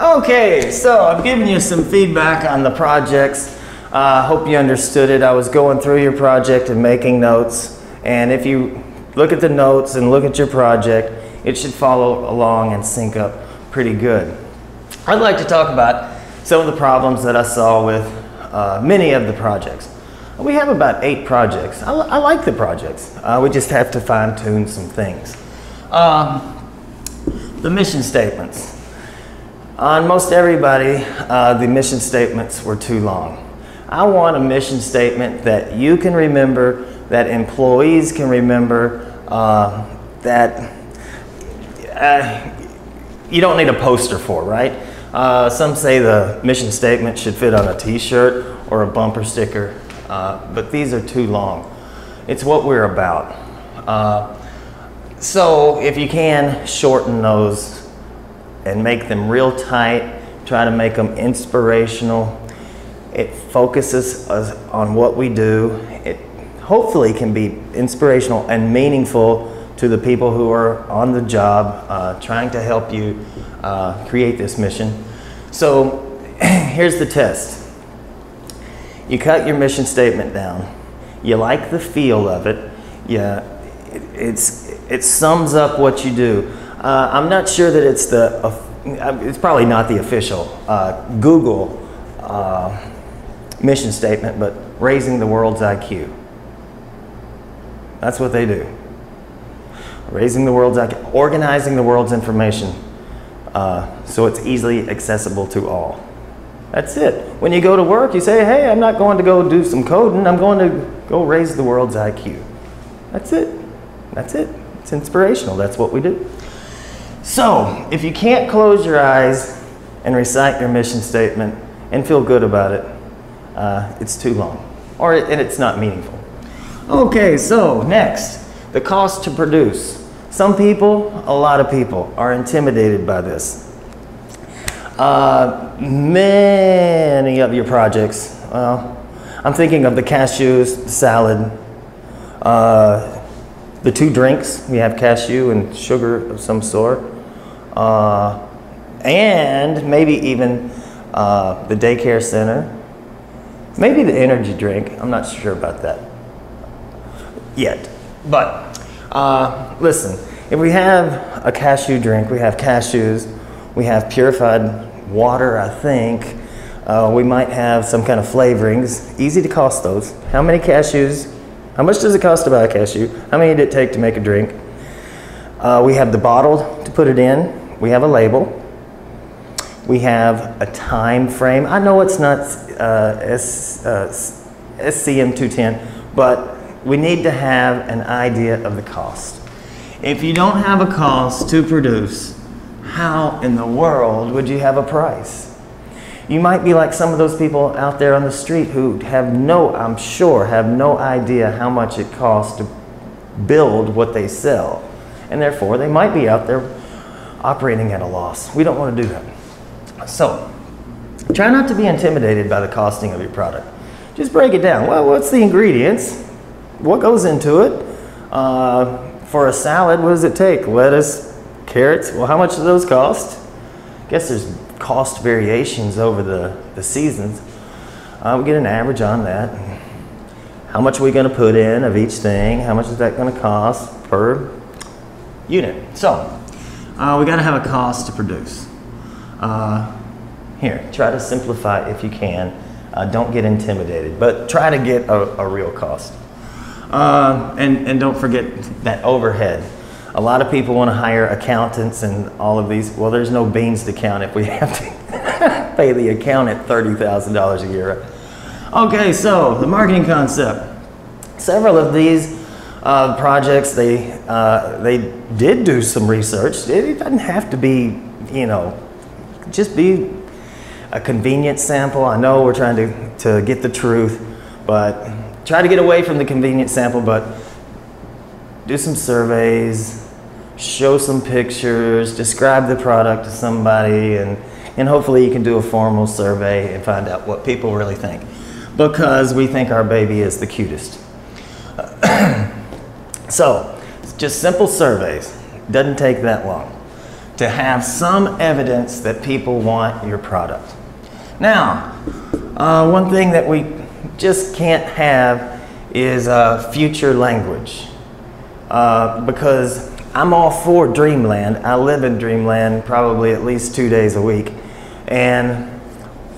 Okay, so I've given you some feedback on the projects. Hope you understood it. I was going through your project and making notes, and if you look at the notes and look at your project, it should follow along and sync up pretty good. I'd like to talk about some of the problems that I saw with many of the projects. We have about 8 projects. I like the projects. We just have to fine-tune some things. The mission statements. On most everybody, the mission statements were too long. I want a mission statement that you can remember, that employees can remember, that you don't need a poster for, right? Some say the mission statement should fit on a t-shirt or a bumper sticker, but these are too long. It's what we're about. So if you can, shorten those and make them real tight, try to make them inspirational. It focuses us on what we do. It hopefully can be inspirational and meaningful to the people who are on the job trying to help you create this mission. So here's the test. You cut your mission statement down. You like the feel of it. It sums up what you do. I'm not sure that it's probably not the official Google mission statement, but raising the world's IQ. That's what they do. Raising the world's IQ, organizing the world's information so it's easily accessible to all. That's it. When you go to work, you say, hey, I'm not going to go do some coding, I'm going to go raise the world's IQ. That's it. That's it. It's inspirational. That's what we do. So, if you can't close your eyes and recite your mission statement and feel good about it, it's too long, and it's not meaningful. Okay, so next, the cost to produce. Some people, a lot of people, are intimidated by this. Many of your projects, I'm thinking of the cashews, the salad, the 2 drinks. We have cashew and sugar of some sort. And maybe even the daycare center. Maybe the energy drink. I'm not sure about that yet. But listen, if we have a cashew drink, we have cashews, we have purified water, I think. We might have some kind of flavorings. Easy to cost those. How many cashews? How much does it cost to buy a cashew? How many did it take to make a drink? We have the bottle to put it in. We have a label. We have a time frame. I know it's not SCM 210, but we need to have an idea of the cost. If you don't have a cost to produce, how in the world would you have a price? You might be like some of those people out there on the street who have I'm sure, have no idea how much it costs to build what they sell. And therefore, they might be out there operating at a loss. We don't want to do that. So, try not to be intimidated by the costing of your product. Just break it down. Well, what's the ingredients? What goes into it? For a salad, what does it take? Lettuce, carrots. Well, how much do those cost? I guess there's cost variations over the seasons. We get an average on that. How much are we going to put in of each thing? How much is that going to cost per unit? So, we got to have a cost to produce. Here, try to simplify if you can. Don't get intimidated, but try to get a real cost. And don't forget that overhead. A lot of people want to hire accountants and all of these. Well, there's no beans to count if we have to pay the accountant $30,000 a year. Okay, so the marketing concept. Several of these projects, they did do some research. It doesn't have to be, just be a convenient sample. I know we're trying to get the truth, but try to get away from the convenient sample, but do some surveys, show some pictures, describe the product to somebody, and hopefully you can do a formal survey and find out what people really think, because we think our baby is the cutest. So, just simple surveys. Doesn't take that long. to have some evidence that people want your product. Now, one thing that we just can't have is future language, because I'm all for dreamland. I live in dreamland probably at least 2 days a week, and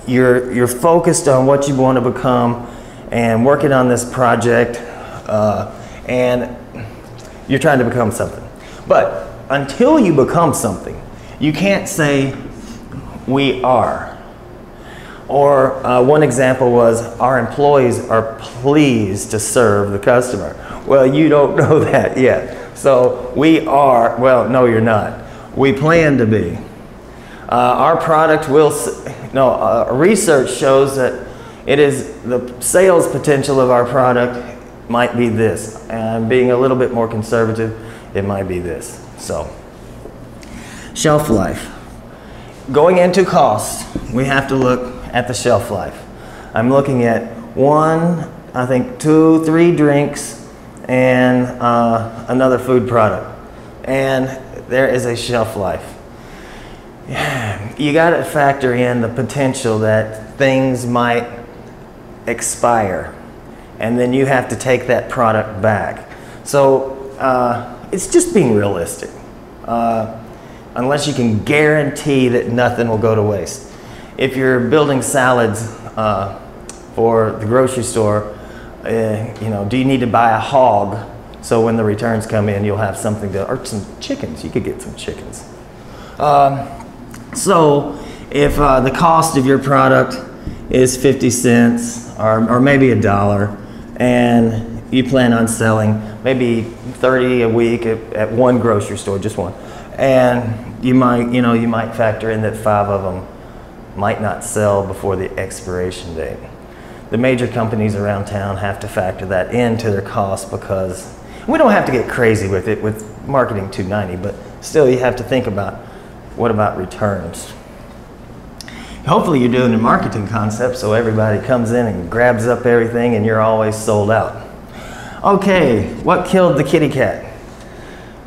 you're focused on what you want to become and working on this project, and you're trying to become something. But until you become something, you can't say we are. Or one example was, our employees are pleased to serve the customer. Well, you don't know that yet. So we are, well, no, you're not. We plan to be. Our product will, research shows that it is the sales potential of our product might be this. And being a little bit more conservative, it might be this. So, shelf life. Going into cost, we have to look at the shelf life. I'm looking at 2, 3 drinks and another food product. And there is a shelf life. You got to factor in the potential that things might expire, and then you have to take that product back. So it's just being realistic. Unless you can guarantee that nothing will go to waste. If you're building salads for the grocery store, do you need to buy a hog so when the returns come in you'll have something to, or some chickens, you could get some chickens. So if the cost of your product is 50 cents or maybe $1, and you plan on selling maybe 30 a week at one grocery store, just one, and you might factor in that 5 of them might not sell before the expiration date. The major companies around town have to factor that into their cost, because we don't have to get crazy with it with marketing 290, but still you have to think about, what about returns? Hopefully you're doing a marketing concept so everybody comes in and grabs up everything and you're always sold out. Okay, what killed the kitty cat?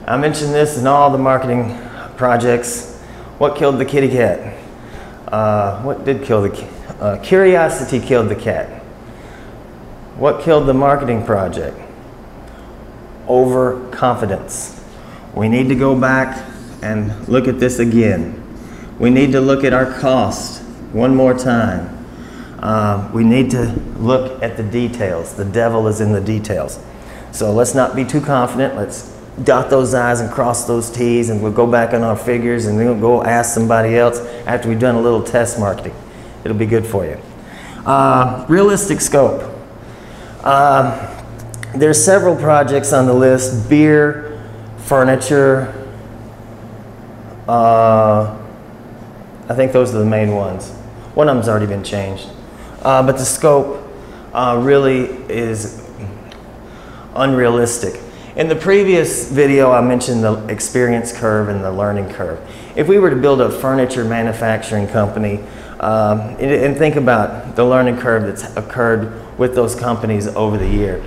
I mentioned this in all the marketing projects. What killed the kitty cat? What did kill the cat? Curiosity killed the cat. What killed the marketing project? Overconfidence. We need to go back and look at this again. We need to look at our cost one more time. We need to look at the details. The devil is in the details. So let's not be too confident. Let's dot those I's and cross those T's, and we'll go back on our figures and then we'll go ask somebody else after we've done a little test marketing. It'll be good for you. Realistic scope. There's several projects on the list: beer, furniture. I think those are the main ones. One of them's already been changed. But the scope really is unrealistic. In the previous video, I mentioned the experience curve and the learning curve. If we were to build a furniture manufacturing company, and think about the learning curve that's occurred with those companies over the year.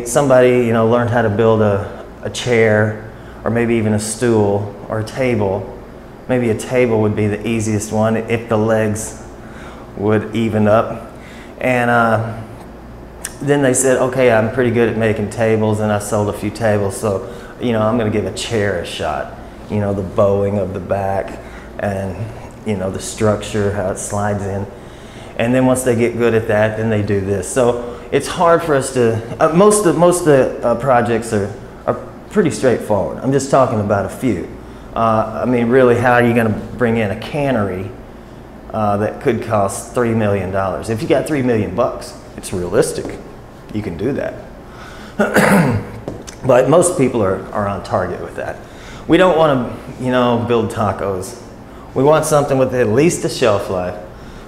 Somebody learned how to build a chair, or maybe even a stool or a table. Maybe a table would be the easiest one if the legs would even up. And then they said, okay, I'm pretty good at making tables, and I sold a few tables, so I'm going to give a chair a shot. The bowing of the back, and the structure, how it slides in. And then once they get good at that, then they do this. So it's hard for us to, most of the projects are pretty straightforward. I'm just talking about a few. Really, how are you going to bring in a cannery that could cost $3 million? If you got $3 million bucks, it's realistic. You can do that. But most people are on target with that. We don't want to, build tacos. We want something with at least a shelf life,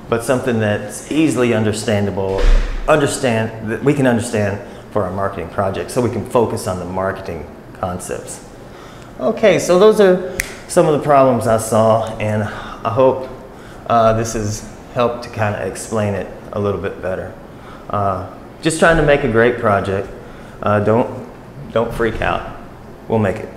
but something that's easily understandable, that we can understand for our marketing project, so we can focus on the marketing concepts. Okay, so those are some of the problems I saw, and I hope this has helped to kind of explain it a little bit better. Just trying to make a great project. Don't freak out. We'll make it.